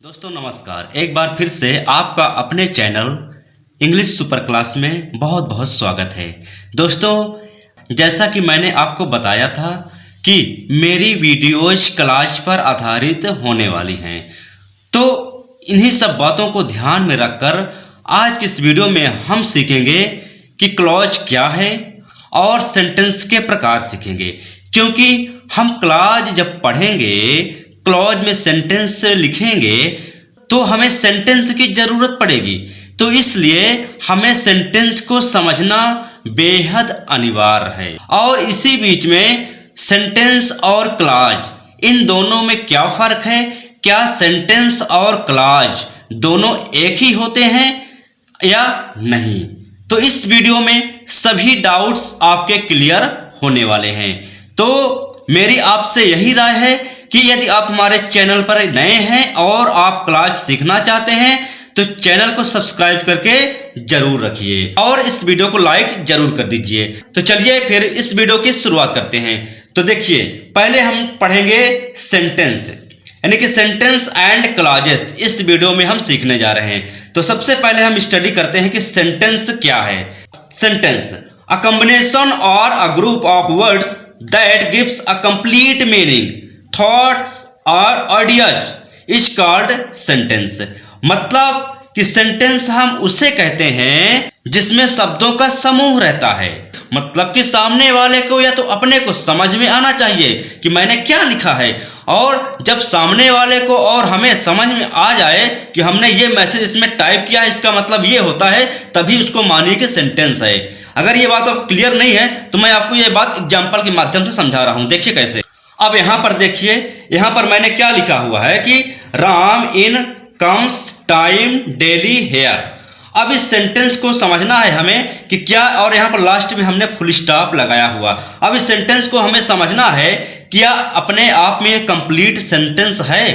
दोस्तों नमस्कार। एक बार फिर से आपका अपने चैनल इंग्लिश सुपर क्लास में बहुत बहुत स्वागत है। दोस्तों जैसा कि मैंने आपको बताया था कि मेरी वीडियोज क्लास पर आधारित होने वाली हैं, तो इन्हीं सब बातों को ध्यान में रखकर आज की इस वीडियो में हम सीखेंगे कि क्लॉज क्या है और सेंटेंस के प्रकार सीखेंगे। क्योंकि हम क्लॉज जब पढ़ेंगे, क्लॉज में सेंटेंस लिखेंगे तो हमें सेंटेंस की ज़रूरत पड़ेगी, तो इसलिए हमें सेंटेंस को समझना बेहद अनिवार्य है। और इसी बीच में सेंटेंस और क्लॉज इन दोनों में क्या फ़र्क है, क्या सेंटेंस और क्लॉज दोनों एक ही होते हैं या नहीं, तो इस वीडियो में सभी डाउट्स आपके क्लियर होने वाले हैं। तो मेरी आपसे यही राय है कि यदि आप हमारे चैनल पर नए हैं और आप क्लास सीखना चाहते हैं तो चैनल को सब्सक्राइब करके जरूर रखिए और इस वीडियो को लाइक जरूर कर दीजिए। तो चलिए फिर इस वीडियो की शुरुआत करते हैं। तो देखिए, पहले हम पढ़ेंगे सेंटेंस, यानी कि सेंटेंस एंड क्लॉजेस इस वीडियो में हम सीखने जा रहे हैं। तो सबसे पहले हम स्टडी करते हैं कि सेंटेंस क्या है। सेंटेंस अ कॉम्बिनेशन और a group of words that gives a complete meaning, thoughts और आइडियाज इज कॉल्ड सेंटेंस। मतलब कि सेंटेंस हम उसे कहते हैं जिसमें शब्दों का समूह रहता है। मतलब कि सामने वाले को या तो अपने को समझ में आना चाहिए कि मैंने क्या लिखा है, और जब सामने वाले को और हमें समझ में आ जाए कि हमने ये मैसेज इसमें टाइप किया है, इसका मतलब ये होता है, तभी उसको मानिए कि सेंटेंस है। अगर ये बात आपको क्लियर नहीं है तो मैं आपको ये बात एग्जाम्पल के माध्यम से समझा रहा हूँ। देखिए कैसे। अब यहाँ पर देखिए, यहाँ पर मैंने क्या लिखा हुआ है कि Ram in comes time daily here. अब इस सेंटेंस को समझना है हमें कि क्या, और यहाँ पर लास्ट में हमने फुल स्टॉप लगाया हुआ। अब इस सेंटेंस को हमें समझना है क्या अपने आप में ये कंप्लीट सेंटेंस है,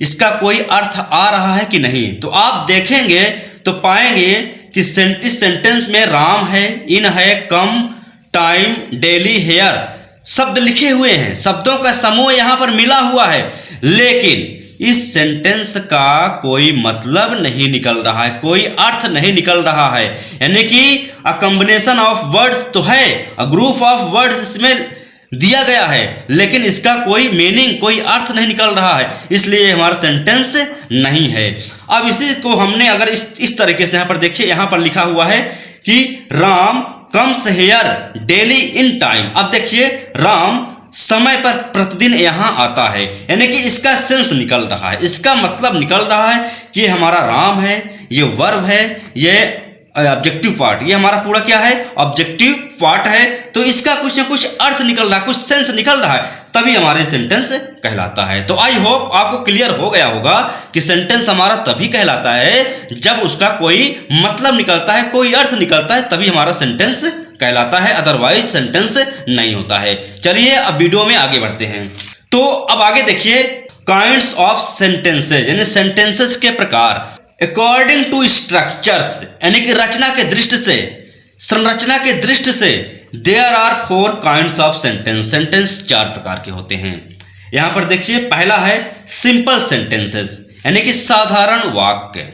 इसका कोई अर्थ आ रहा है कि नहीं। तो आप देखेंगे तो पाएंगे कि इस सेंटेंस में राम है, इन है, कम, टाइम, डेली, हेयर शब्द लिखे हुए हैं, शब्दों का समूह यहाँ पर मिला हुआ है, लेकिन इस सेंटेंस का कोई मतलब नहीं निकल रहा है, कोई अर्थ नहीं निकल रहा है। यानी कि अ कॉम्बिनेशन ऑफ वर्ड्स तो है, अ ग्रुप ऑफ वर्ड्स इसमें दिया गया है, लेकिन इसका कोई मीनिंग, कोई अर्थ नहीं निकल रहा है, इसलिए हमारा सेंटेंस नहीं है। अब इसी को हमने अगर इस तरीके से यहाँ पर देखिए, यहाँ पर लिखा हुआ है कि Ram comes here daily in time. अब देखिए, राम समय पर प्रतिदिन यहाँ आता है, यानी कि इसका सेंस निकल रहा है, इसका मतलब निकल रहा है कि हमारा राम है, ये वर्ब है, ये ऑब्जेक्टिव पार्ट, ये हमारा पूरा क्या है, ऑब्जेक्टिव पार्ट है। तो इसका कुछ ना कुछ अर्थ निकल रहा है, कुछ सेंस निकल रहा है, तभी हमारे सेंटेंस कहलाता है। तो आई होप आपको क्लियर हो गया होगा कि सेंटेंस हमारा तभी कहलाता है जब उसका कोई मतलब निकलता है, कोई अर्थ निकलता है, तभी हमारा सेंटेंस कहलाता है, अदरवाइज सेंटेंस नहीं होता है। चलिए अब वीडियो में आगे बढ़ते हैं। तो अब आगे देखिए, काइंड्स ऑफ सेंटेंसेज, यानी सेंटेंसेस के प्रकार। अकॉर्डिंग टू स्ट्रक्चर्स, यानी कि रचना के दृष्टि से, संरचना के दृष्टि से, there are 4 kinds of sentence. Sentence 4 प्रकार के होते हैं। यहाँ पर देखिए, पहला है सिंपल सेंटेंसेस, यानी कि साधारण वाक्य।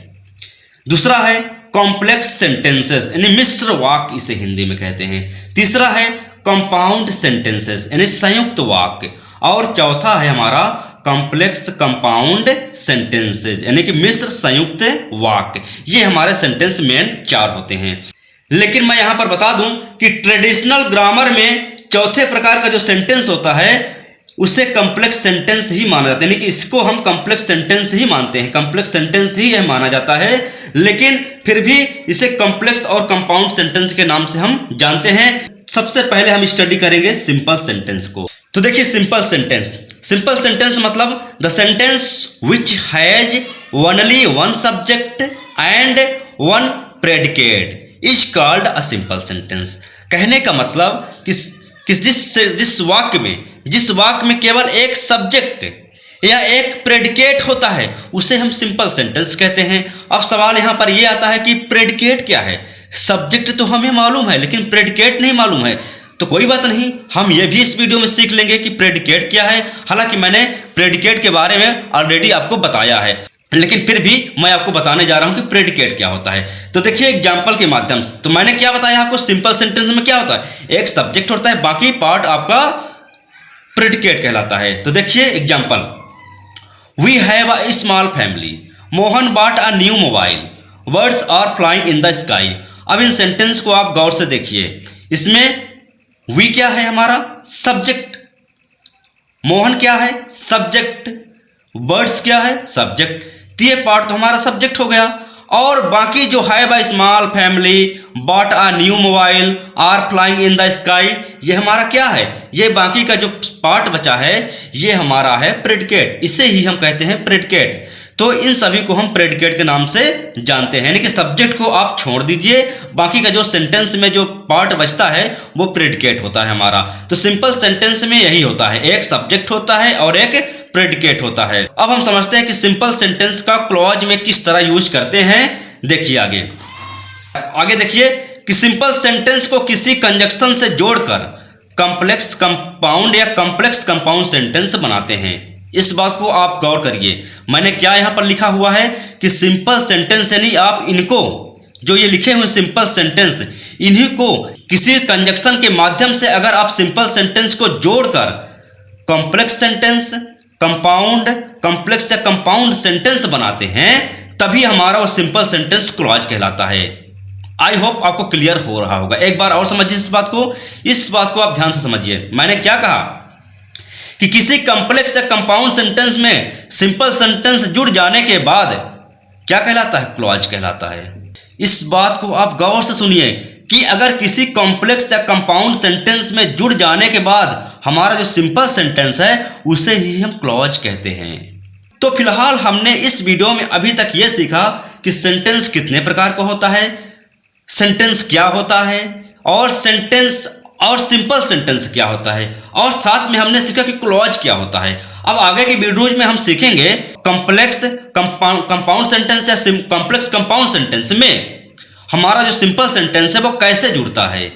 दूसरा है कॉम्प्लेक्स सेंटेंसेस, यानी मिश्र वाक्य इसे हिंदी में कहते हैं। तीसरा है कंपाउंड सेंटेंसेस, यानी संयुक्त वाक्य। और चौथा है हमारा कॉम्प्लेक्स कंपाउंड सेंटेंसेस, यानी कि मिश्र संयुक्त वाक्य। ये हमारे सेंटेंस मेन 4 होते हैं। लेकिन मैं यहाँ पर बता दूं कि ट्रेडिशनल ग्रामर में चौथे प्रकार का जो सेंटेंस होता है उसे कॉम्प्लेक्स सेंटेंस ही माना जाता है, यानी कि इसको हम कॉम्प्लेक्स सेंटेंस ही मानते हैं, कॉम्प्लेक्स सेंटेंस ही यह माना जाता है। लेकिन फिर भी इसे कॉम्प्लेक्स और कंपाउंड सेंटेंस के नाम से हम जानते हैं। सबसे पहले हम स्टडी करेंगे सिंपल सेंटेंस को। तो देखिए, सिंपल सेंटेंस, सिंपल सेंटेंस मतलब the sentence which has only one subject and one predicate is called a simple sentence. कहने का मतलब कि जिस वाक्य में केवल एक सब्जेक्ट या एक प्रेडिकेट होता है उसे हम सिंपल सेंटेंस कहते हैं। अब सवाल यहाँ पर यह आता है कि प्रेडिकेट क्या है। सब्जेक्ट तो हमें मालूम है, लेकिन प्रेडिकेट नहीं मालूम है। तो कोई बात नहीं, हम ये भी इस वीडियो में सीख लेंगे कि प्रेडिकेट क्या है। हालांकि मैंने प्रेडिकेट के बारे में ऑलरेडी आपको बताया है। लेकिन फिर भी मैं आपको बताने जा रहा हूं कि प्रेडिकेट क्या होता है। तो देखिए एग्जांपल के माध्यम से, तो मैंने क्या बताया आपको, सिंपल सेंटेंस में क्या होता है, एक सब्जेक्ट होता है, बाकी पार्ट आपका प्रेडिकेट कहलाता है। तो देखिए example, we have a small family, Mohan bought a new mobile, birds are flying in the sky. अब इन सेंटेंस को आप गौर से देखिए, इसमें वी क्या है, हमारा सब्जेक्ट, मोहन क्या है, सब्जेक्ट, बर्ड्स क्या है, सब्जेक्ट। तो ये पार्ट तो हमारा सब्जेक्ट हो गया, और बाकी जो है by small family, bought a new mobile, are flying in the sky, ये हमारा क्या है, ये बाकी का जो पार्ट बचा है ये हमारा है प्रेडिकेट, इसे ही हम कहते हैं प्रेडिकेट। तो इन सभी को हम प्रेडिकेट के नाम से जानते हैं, यानी कि सब्जेक्ट को आप छोड़ दीजिए, बाकी का जो सेंटेंस में जो पार्ट बचता है वो प्रेडिकेट होता है हमारा। तो सिंपल सेंटेंस में यही होता है, एक सब्जेक्ट होता है और एक प्रेडिकेट होता है। अब हम समझते हैं कि सिंपल सेंटेंस का क्लॉज में किस तरह यूज करते हैं। देखिए आगे देखिए कि सिंपल सेंटेंस को किसी कंजक्शन से जोड़कर कॉम्प्लेक्स कंपाउंड या कॉम्प्लेक्स कंपाउंड सेंटेंस बनाते हैं। इस बात को आप गौर करिए, मैंने क्या यहाँ पर लिखा हुआ है कि सिंपल सेंटेंस, यानी आप इनको जो ये लिखे हुए सिंपल सेंटेंस, इन्हीं को किसी कंजक्शन के माध्यम से अगर आप सिंपल सेंटेंस को जोड़कर कॉम्प्लेक्स सेंटेंस, कंपाउंड, कॉम्प्लेक्स या कंपाउंड सेंटेंस बनाते हैं, तभी हमारा वो सिंपल सेंटेंस क्लॉज कहलाता है। आई होप आपको क्लियर हो रहा होगा। एक बार और समझिए इस बात को आप ध्यान से समझिए। मैंने क्या कहा कि किसी कॉम्प्लेक्स या कंपाउंड सेंटेंस में सिंपल सेंटेंस जुड़ जाने के बाद क्या कहलाता है, क्लॉज कहलाता है। इस बात को आप गौर से सुनिए कि अगर किसी कॉम्प्लेक्स या कंपाउंड सेंटेंस में जुड़ जाने के बाद हमारा जो सिंपल सेंटेंस है उसे ही हम क्लॉज कहते हैं। तो फिलहाल हमने इस वीडियो में अभी तक ये सीखा कि सेंटेंस कितने प्रकार का होता है, सेंटेंस क्या होता है, और सेंटेंस और सिंपल सेंटेंस क्या होता है, और साथ में हमने सीखा कि क्लॉज क्या होता है। अब आगे की वीडियोज में हम सीखेंगे कॉम्प्लेक्स कंपाउंड सेंटेंस या कॉम्प्लेक्स कंपाउंड सेंटेंस में हमारा जो सिंपल सेंटेंस है वो कैसे जुड़ता है।